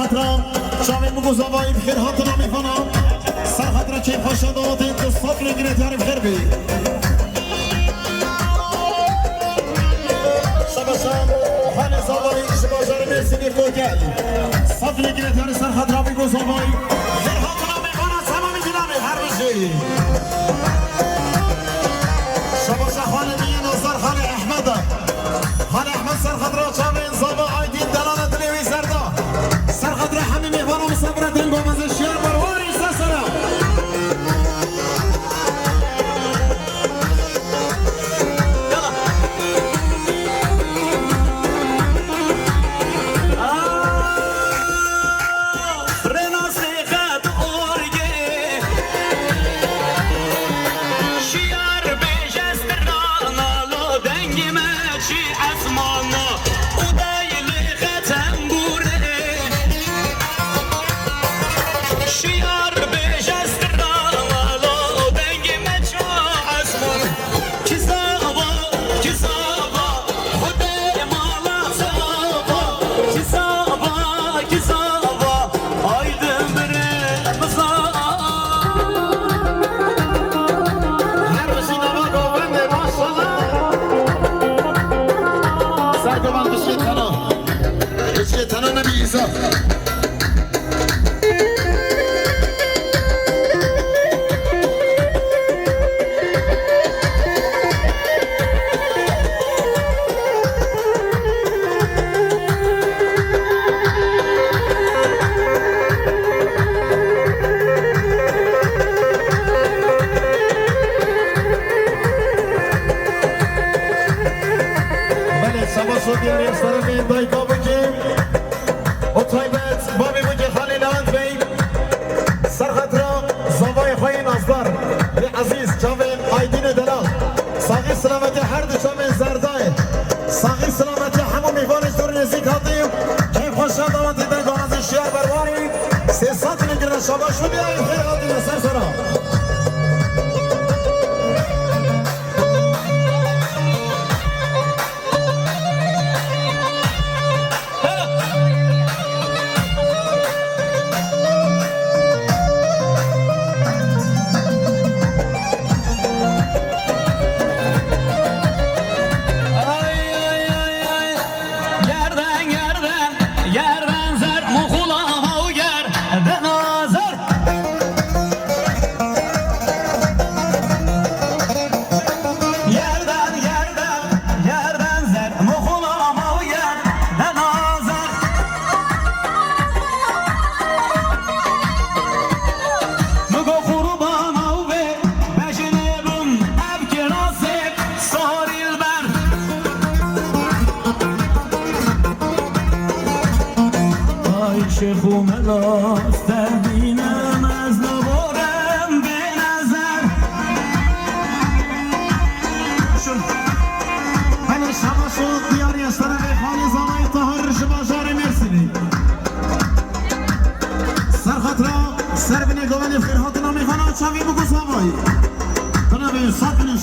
سرخطرة شامل مقوزاوي بخير هاتنا ميفانا سرخطرة كيف خشدات انتو صفر انجريت يعني بخير بي شبشان وحاني زاوي شباشار ميسيني فوكال صفر انجريت يعني سرخطرة مقوزاوي بخير هاتنا ميفانا سمامي دينامي هرمشي شباشا خالي مين نصر خالي احمد خالي احمد سرخطرة شامل زاوي عايدين دلالة تلوي زردا سرخطرة حميمي فانو مصابرة دنگو مز الشير برواري ساسرة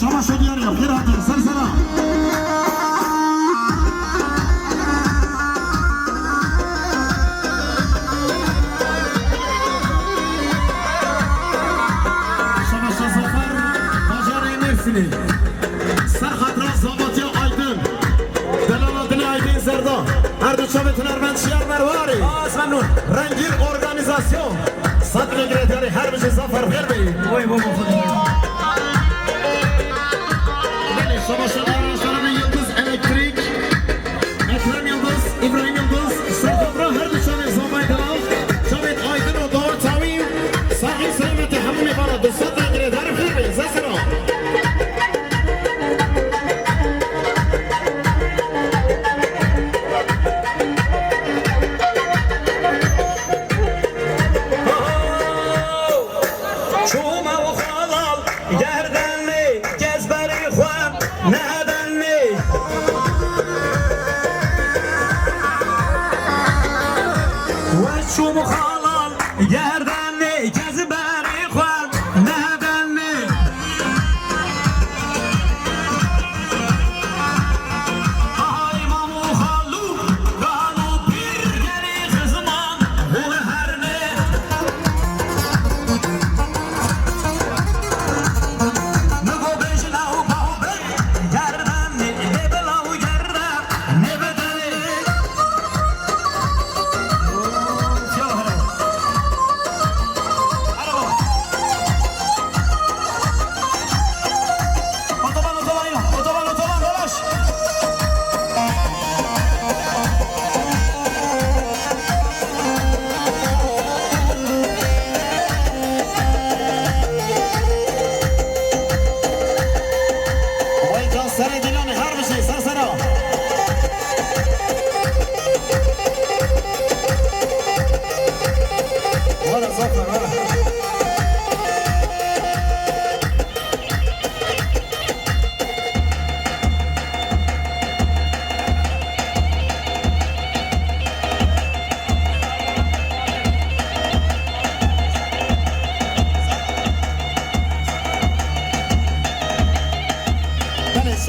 شباب شو بيعمل خير هذه السرسرة رنگیر ارگانیزاسیون صدر گریداری هر بشه زفر خیر بی وای بابا بله شما شداران شرم یلدز الکتریک اکرم یلدز ابراهیم یلدز سرخبرا هر دوشان زامای دلال جاوید آیدن و دار تاویم صحیح سلامت همونی بالا دو صدر گریداری خیر بی زسرا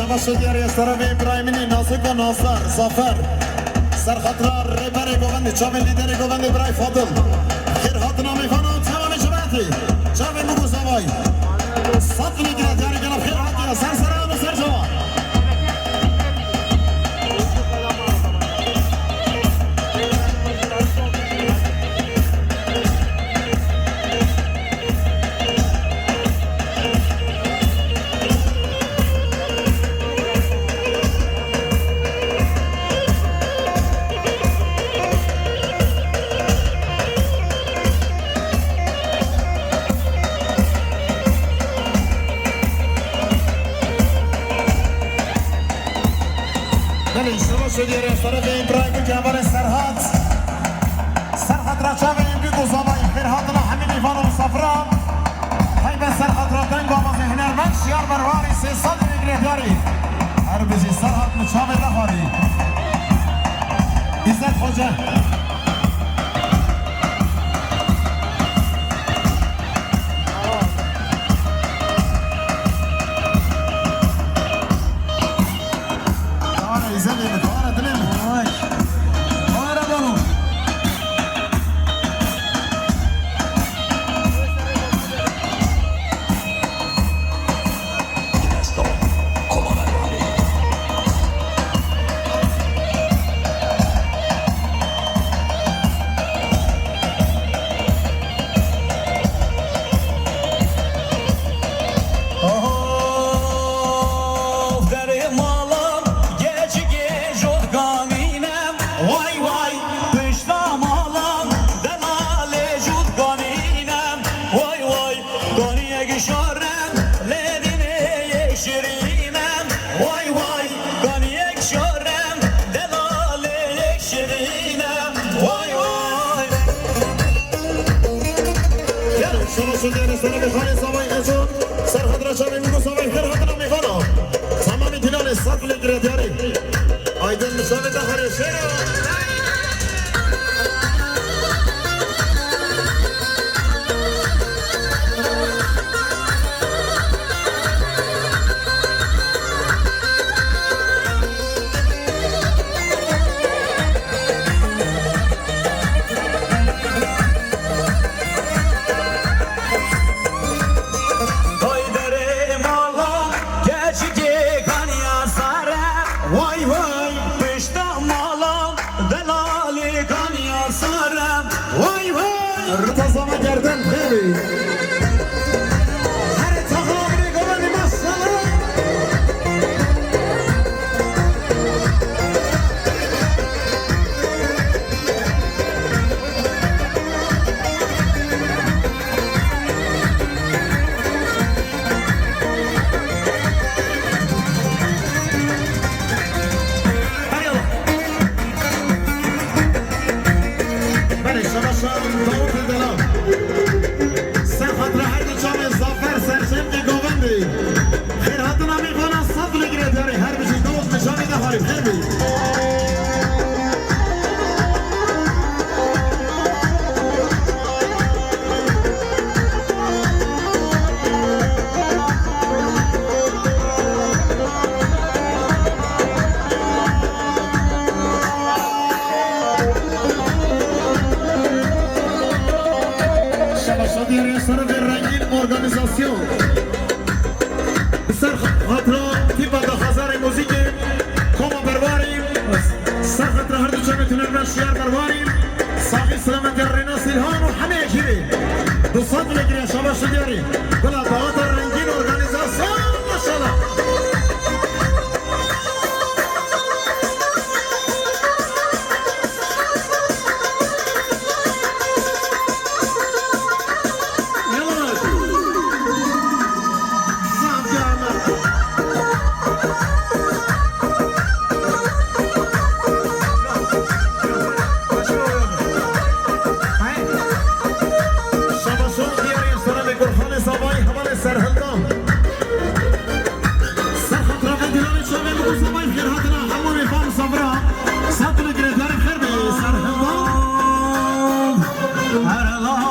شباش دیاری از طرف ابراهیمی نازک و ناصر زافر سرخطرار ریبر گوگند چاوی لیدر گوگند برای فاضل خیر هاتنا میفانم تمام جماعتی چاوی مگو زوای صد میگیرد یاری کنم خیر هاتی سر سران و سر جوان شدیاری از طرف ابراهیمی که اول سرحد را چاوی بگو زبای خیرهاتنا همین ایوان و صفران های به سرحد را دنگ و آمازه هنرمند شیار برواری 300 میگریه داری هر بزی سرحد مچاوی نخواری عزت خوجه شدیاری سلام خواهی سوای ازون سرحد را چاوی میگو سوای خیر حتنا میخوانم تمامی تلال سطل گریدیاری آیدن مشاوی دخاری شیرو رتزامه گردن خیلی هر تقابلی گوانی ماشالله بله شباشم داوود دلم سرخط را هر دو چام زافر سرچم که گووندی خیر هاتنا میخوانا صد لگره داری هر بچی دوست نشانی دهاریم خیر بی شدیاری از طرف رنگین ارگانیزاسیون سر خاطرا تیپا دخازار موزیک کما برواریم سر خاطرا هر دو چه میتونیم را شیار برواریم ساقی سلامت رینا سیلهان و همه اکیری 200 میگیری شما شدیاری بلا باعت رنگین ارگانیزاسیون ماشالله Her